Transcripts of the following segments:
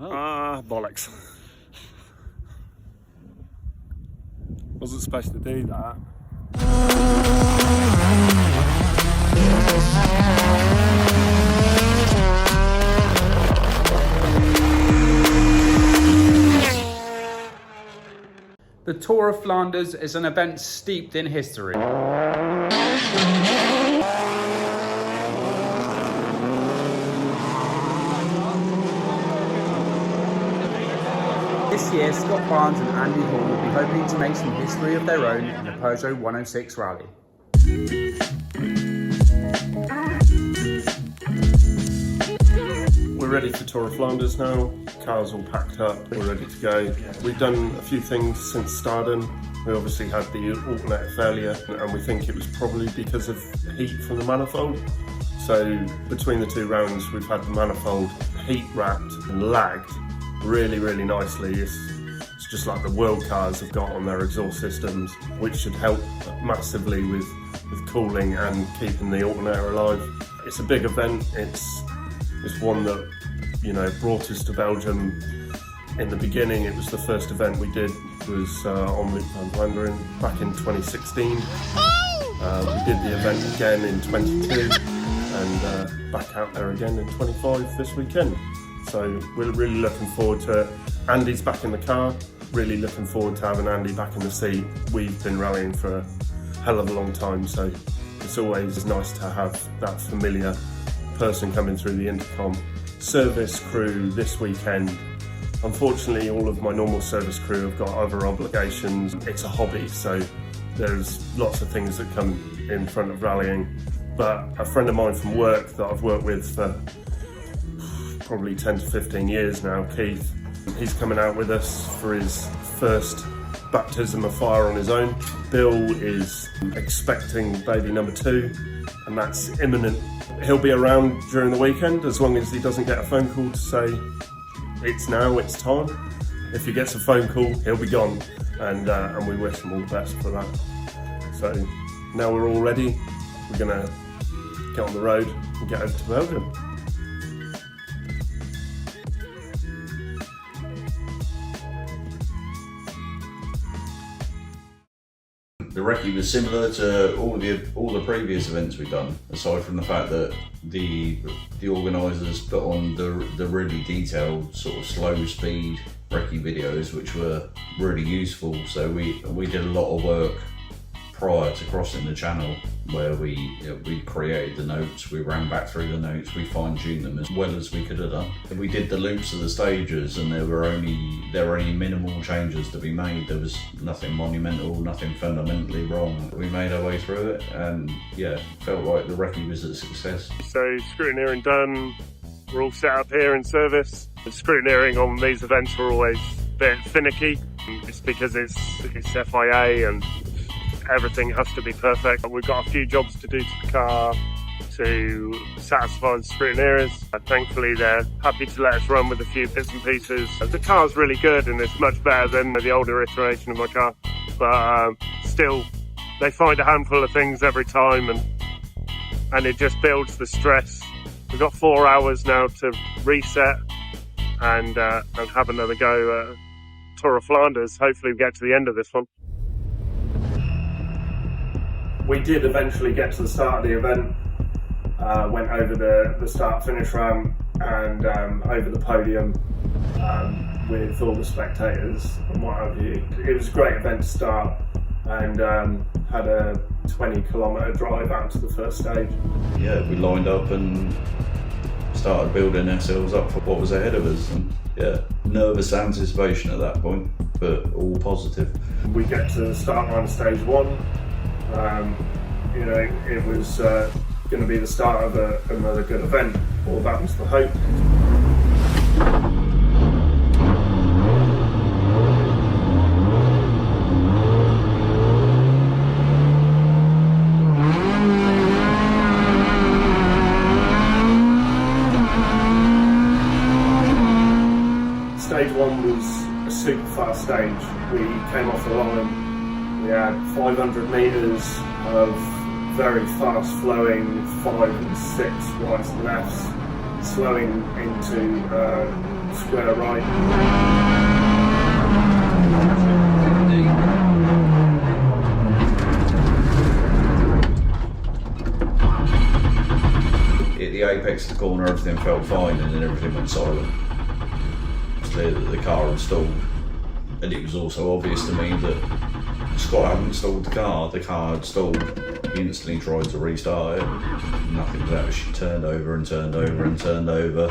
Oh. Ah, bollocks. Wasn't supposed to do that. The Tour of Flanders is an event steeped in history. This year, Scott Barnes and Andy Hall will be hoping to make some history of their own in the Peugeot 106 Rallye. We're ready for Tour of Flanders now. Car's all packed up, we're ready to go. We've done a few things since starting. We obviously had the alternator failure, and we think it was probably because of heat from the manifold. So between the two rounds, we've had the manifold heat wrapped and lagged really nicely. It's just like the world cars have got on their exhaust systems, which should help massively with cooling and keeping the alternator alive. It's a big event. It's one that, you know, brought us to Belgium. In the beginning, it was the first event we did, was Omloop Van Vlaanderen back in 2016. We did the event again in 22 and back out there again in 25 this weekend. So we're really looking forward to it. Andy's back in the car, really looking forward to having Andy back in the seat. We've been rallying for a hell of a long time, so it's always nice to have that familiar person coming through the intercom. Service crew this weekend. Unfortunately, all of my normal service crew have got other obligations. It's a hobby, so there's lots of things that come in front of rallying. But a friend of mine from work that I've worked with for probably 10 to 15 years now, Keith, he's coming out with us for his first baptism of fire on his own. Bill is expecting baby number 2, and that's imminent. He'll be around during the weekend as long as he doesn't get a phone call to say it's now, it's time. If he gets a phone call, he'll be gone, and we wish him all the best for that. So now we're all ready. We're gonna get on the road and get over to Belgium. The Recce was similar to all the previous events we've done, aside from the fact that the organisers put on the really detailed sort of slow speed Recce videos, which were really useful. So we did a lot of work prior to crossing the channel, where we created the notes, we ran back through the notes, we fine-tuned them as well as we could have done. We did the loops of the stages, and there were only minimal changes to be made. There was nothing monumental, nothing fundamentally wrong. We made our way through it, and yeah, felt like the Recce was a success. So scrutineering done, we're all set up here in service. The scrutineering on these events are always a bit finicky. It's because it's FIA and everything has to be perfect. We've got a few jobs to do to the car to satisfy the scrutineers. Thankfully, they're happy to let us run with a few bits and pieces. The car's really good, and it's much better than the older iteration of my car, but still they find a handful of things every time, and it just builds the stress. We've got 4 hours now to reset and have another go at Tour of Flanders. Hopefully we get to the end of this one. We did eventually get to the start of the event, went over the start-finish ramp and over the podium with all the spectators and what have you. It was a great event to start, and had a 20-kilometre drive out to the first stage. Yeah, we lined up and started building ourselves up for what was ahead of us, and yeah, nervous anticipation at that point, but all positive. We get to the start line of stage 1. You know, it was going to be the start of another good event, or that was the hope. Stage 1 was a super fast stage. We came off the line. We had 500 metres of very fast flowing 5 and 6 rights and lefts, slowing into square right. At the apex of the corner, everything felt fine, and then everything went silent. It was clear that the car had stalled, and it was also obvious to me that Scott hadn't stalled the car had stalled. He instantly tried to restart it. Nothing was happening. She turned over and turned over and turned over.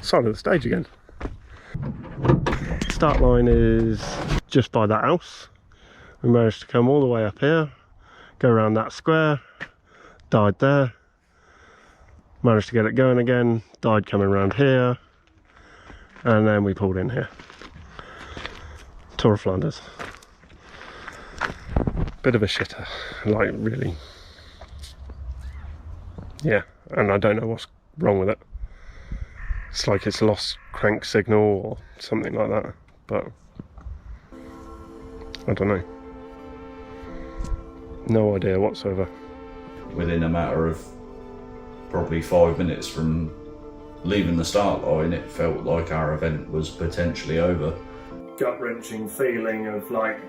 Side of the stage again. Start line is just by that house. We managed to come all the way up here, go around that square, died there, managed to get it going again, died coming around here, and then we pulled in here. Tour of Flanders. Bit of a shitter, like really. Yeah, and I don't know what's wrong with it. It's like it's lost crank signal or something like that, but I don't know. No idea whatsoever. Within a matter of probably 5 minutes from leaving the start line, it felt like our event was potentially over. Gut-wrenching feeling of like,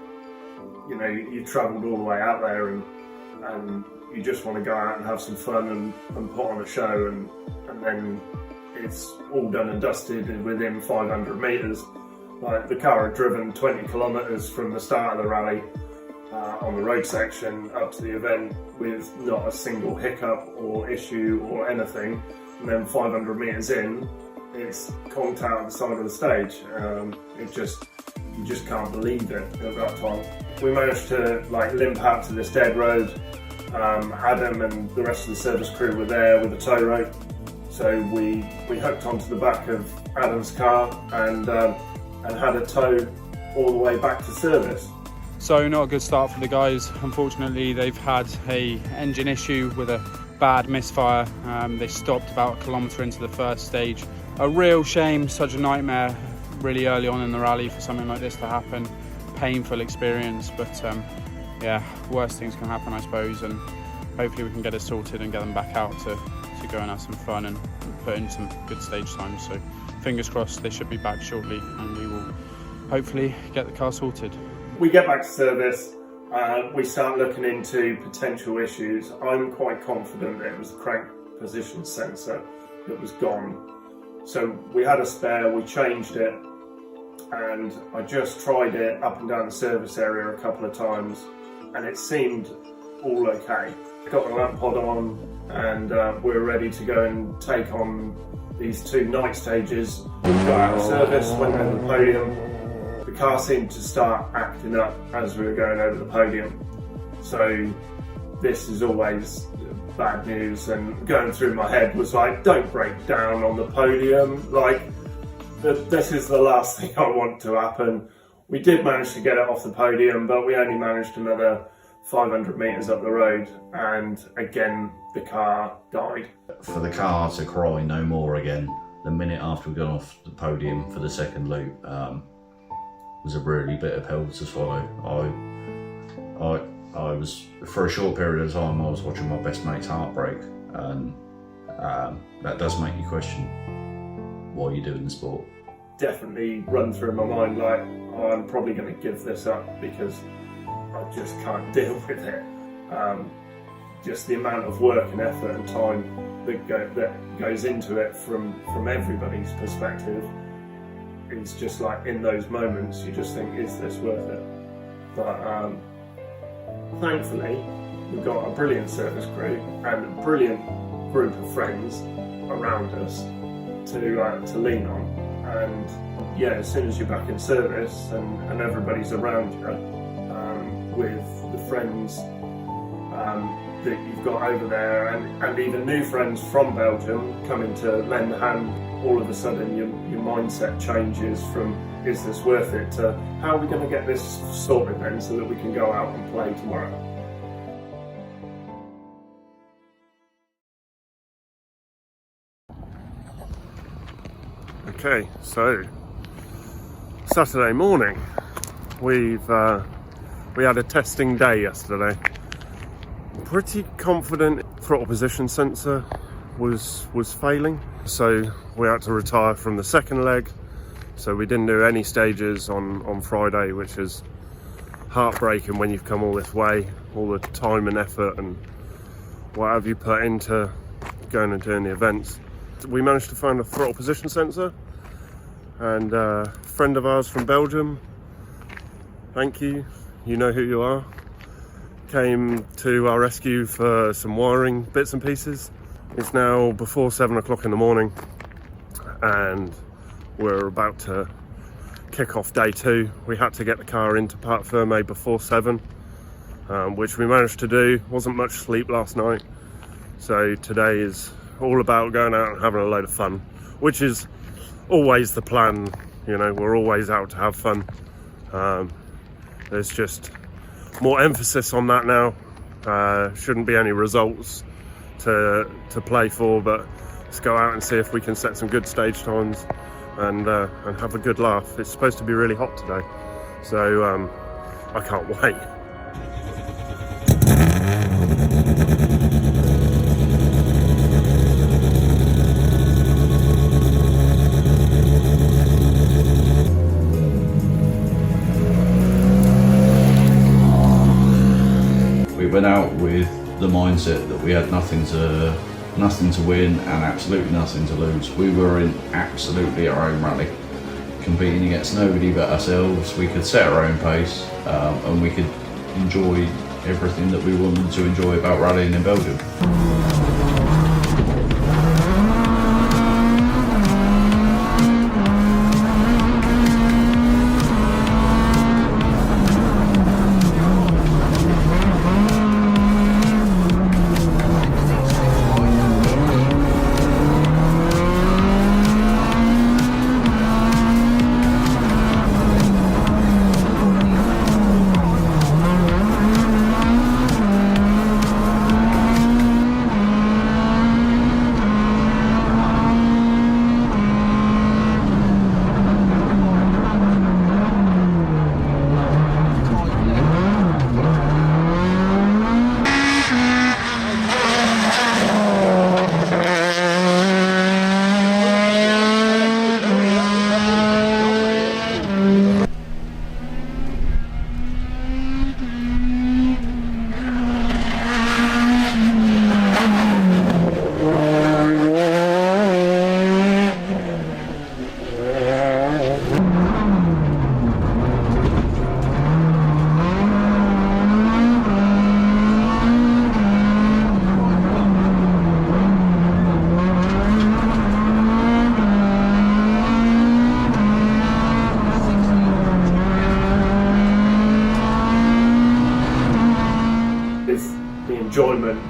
you know, you travelled all the way out there and you just want to go out and have some fun and put on a show, and then it's all done and dusted within 500 metres. Like the car had driven 20 kilometres from the start of the rally on the road section up to the event with not a single hiccup or issue or anything, and then 500 metres in, it's conked out at the side of the stage. You just can't believe it at that time. We managed to like limp out to this dead road. Adam and the rest of the service crew were there with a tow rope. So we hooked onto the back of Adam's car and had a tow all the way back to service. So not a good start for the guys. Unfortunately, they've had an engine issue with a bad misfire. They stopped about a kilometre into the first stage. A real shame, such a nightmare really early on in the rally for something like this to happen. Painful experience, but yeah, worse things can happen, I suppose, and hopefully we can get it sorted and get them back out to go and have some fun and put in some good stage times. So fingers crossed they should be back shortly and we will hopefully get the car sorted. We get back to service, we start looking into potential issues. I'm quite confident that it was the crank position sensor that was gone. So we had a spare, we changed it, and I just tried it up and down the service area a couple of times and it seemed all okay. Got the lamp pod on and we were ready to go and take on these two night stages. We got out of service, went over the podium. The car seemed to start acting up as we were going over the podium. So this is always bad news, and going through my head was like, don't break down on the podium. Like, this is the last thing I want to happen. We did manage to get it off the podium, but we only managed another 500 metres up the road, and again the car died. For the car to cry no more again the minute after we got off the podium for the second loop was a really bitter pill to swallow. I was, for a short period of time, I was watching my best mate's heart break, and that does make you question why you're doing the sport. Definitely run through my mind like, oh, I'm probably going to give this up because I just can't deal with it. Just the amount of work and effort and time that goes into it from everybody's perspective is just like, in those moments you just think, is this worth it? But thankfully we've got a brilliant service crew and a brilliant group of friends around us to lean on, and yeah, as soon as you're back in service and everybody's around you, with the friends that you've got over there and even new friends from Belgium coming to lend a hand, all of a sudden your mindset changes from, is this worth it, to how are we going to get this sorted then so that we can go out and play tomorrow. Okay, so Saturday morning we've We had a testing day yesterday. Pretty confident throttle position sensor was failing, so we had to retire from the second leg. So we didn't do any stages on Friday, which is heartbreaking when you've come all this way, all the time and effort and what have you put into going and doing the events. We managed to find a throttle position sensor, and a friend of ours from Belgium, thank you, you know who you are, came to our rescue for some wiring bits and pieces. It's now before 7 o'clock in the morning and we're about to kick off day 2. We had to get the car into Parc Fermé before 7, which we managed to do. Wasn't much sleep last night, so today is all about going out and having a load of fun, which is always the plan. You know, we're always out to have fun. There's just more emphasis on that now. Shouldn't be any results to play for, but let's go out and see if we can set some good stage times and have a good laugh. It's supposed to be really hot today, so I can't wait. We went out with the mindset that we had nothing to win and absolutely nothing to lose. We were in absolutely our own rally, competing against nobody but ourselves. We could set our own pace, and we could enjoy everything that we wanted to enjoy about rallying in Belgium. Enjoyment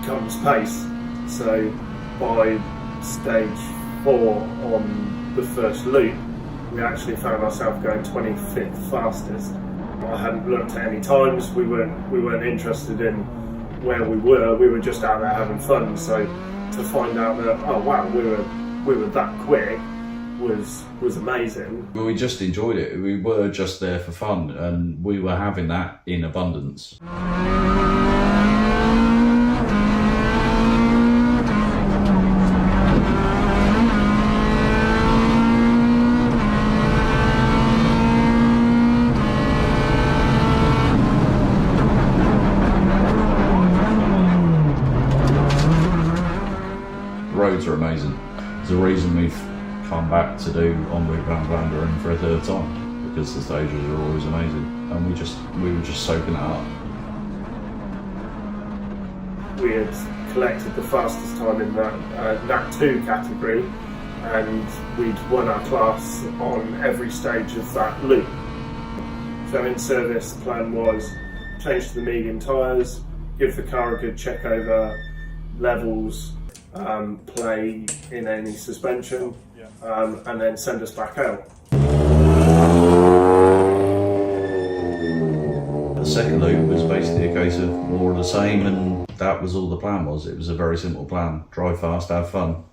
comes pace. So by stage 4 on the first loop, we actually found ourselves going 25th fastest. I hadn't looked at any times. We weren't interested in where we were. We were just out there having fun. So to find out that, oh wow, we were that quick was amazing. We just enjoyed it. We were just there for fun, and we were having that in abundance. Roads are amazing. There's a reason we've come back to do Omloop Van Vlaanderen for a third time, because the stages are always amazing, and we were just soaking it up. We had collected the fastest time in that Nat 2 category, and we'd won our class on every stage of that loop. So in service, the plan was change to the medium tyres, give the car a good check over, levels, play in any suspension, and then send us back out. The second loop was basically a case of more of the same, and that was all the plan was. It was a very simple plan: drive fast, have fun.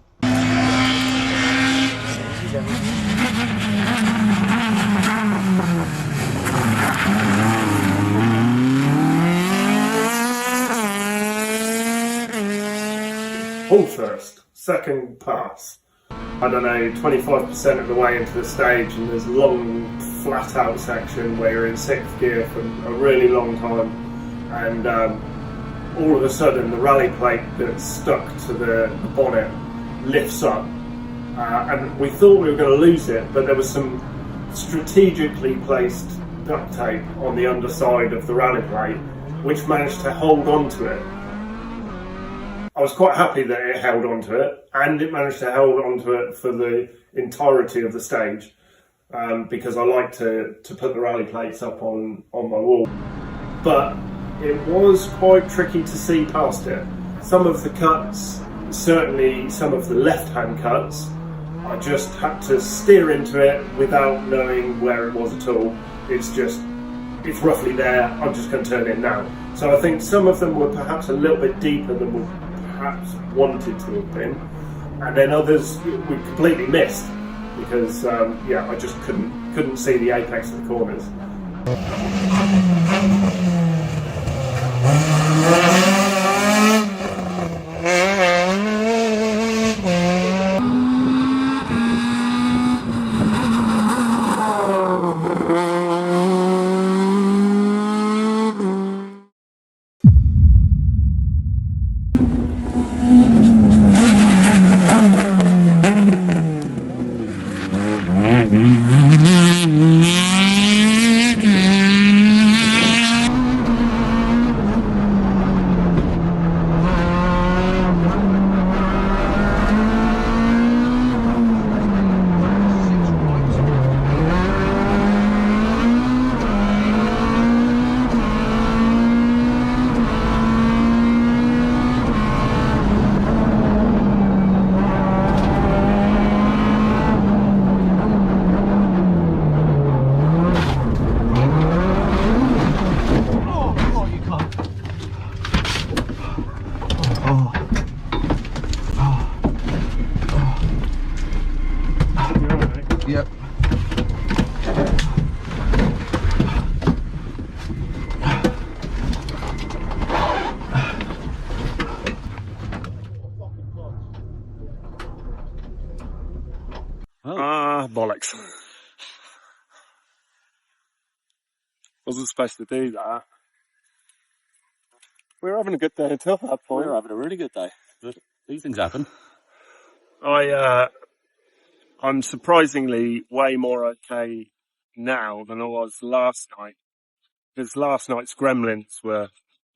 pull first, second pass. I don't know, 25% of the way into the stage, and there's a long flat out section where you're in 6th gear for a really long time, and all of a sudden the rally plate that's stuck to the bonnet lifts up, and we thought we were going to lose it, but there was some strategically placed duct tape on the underside of the rally plate which managed to hold on to it. I was quite happy that it held on to it, and it managed to hold on to it for the entirety of the stage, because I like to put the rally plates up on my wall. But it was quite tricky to see past it. Some of the cuts, certainly some of the left-hand cuts, I just had to steer into it without knowing where it was at all. It's roughly there, I'm just going to turn it now. So I think some of them were perhaps a little bit deeper than we perhaps wanted to have been, and then others we completely missed because I just couldn't see the apex of the corners. Yep. Bollocks. Wasn't supposed to do that. We were having a good day until that point. We were having a really good day, but these things happen. I'm surprisingly way more okay now than I was last night. Because last night's gremlins were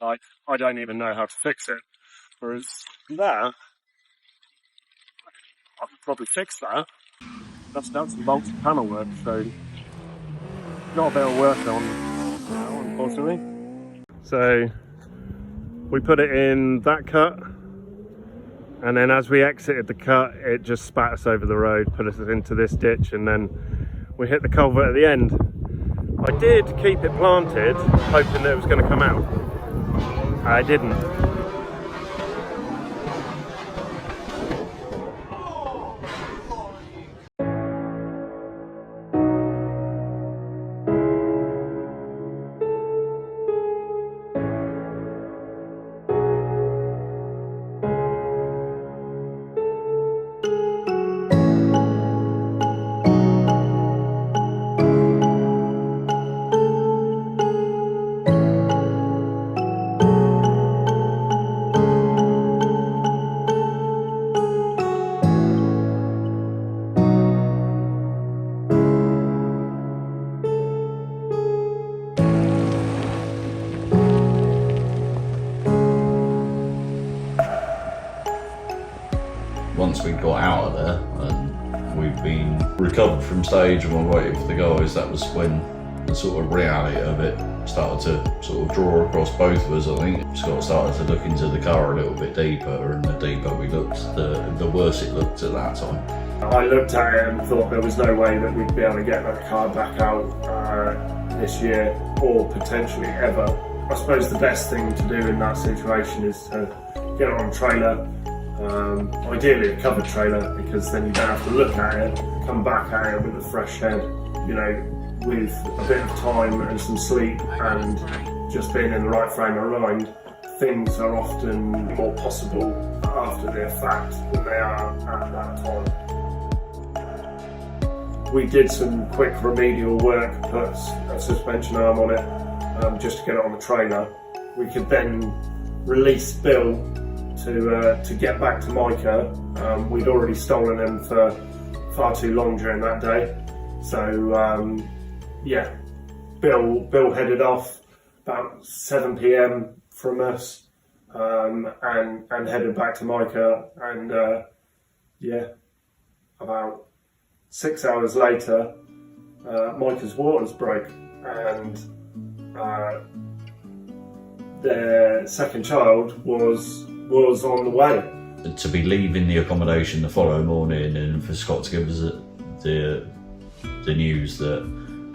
like, I don't even know how to fix it. Whereas that, I could probably fix that. That's some bolted panel work, so got a bit of work on now, unfortunately. So we put it in that cut, and then as we exited the cut, it just spat us over the road, put us into this ditch, and then we hit the culvert at the end. I did keep it planted, hoping that it was going to come out. I didn't. Once we got out of there and we've been recovered from stage and we're waiting for the guys, that was when the sort of reality of it started to sort of draw across both of us. I think Scott started to look into the car a little bit deeper, and the deeper we looked, the worse it looked at that time. I looked at it and thought there was no way that we'd be able to get that car back out this year, or potentially ever. I suppose the best thing to do in that situation is to get it on a trailer, ideally a covered trailer, because then you don't have to look at it, come back at it with a fresh head, you know, with a bit of time and some sleep and just being in the right frame of mind. things are often more possible after the fact than they are at that time. We did some quick remedial work, put a suspension arm on it just to get it on the trailer. We could then release Bill to get back to Micah. We'd already stolen him for far too long during that day. So yeah, Bill headed off about 7 p.m. from us and headed back to Micah, and yeah, about 6 hours later Micah's waters broke, and their second child was on the way. To be leaving the accommodation the following morning and for Scott to give us the news that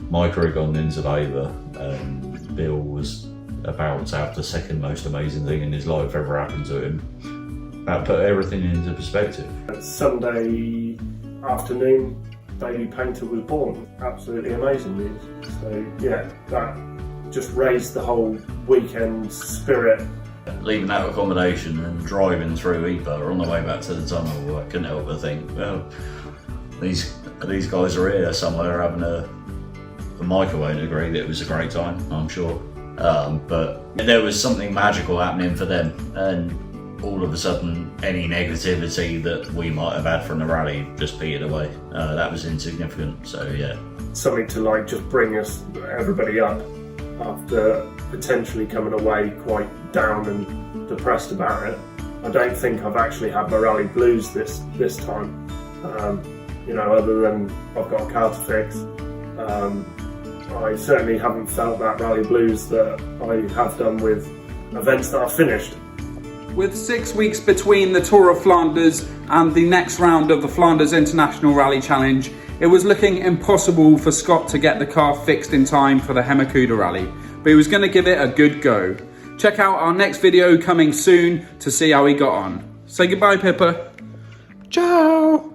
Micah had gone into labour and Bill was about to have the second most amazing thing in his life ever happened to him, that put everything into perspective. Sunday afternoon, baby Paynter was born. Absolutely amazing news. So yeah, that just raised the whole weekend spirit. Leaving that accommodation and driving through Ypres on the way back to the tunnel, I couldn't help but think, well, these guys are here somewhere having a Micah won't agree that it was a great time, I'm sure. But there was something magical happening for them, and all of a sudden any negativity that we might have had from the rally just petered away. That was insignificant, so yeah. Something to like just bring everybody up after potentially coming away quite down and depressed about it. I don't think I've actually had my rally blues this time. You know, other than I've got a car to fix. I certainly haven't felt that rally blues that I have done with events that I've finished. With 6 weeks between the Tour of Flanders and the next round of the Flanders International Rally Challenge, it was looking impossible for Scott to get the car fixed in time for the Hemakuda Rally, but he was going to give it a good go. Check out our next video coming soon to see how he got on. Say goodbye, Pippa. Ciao!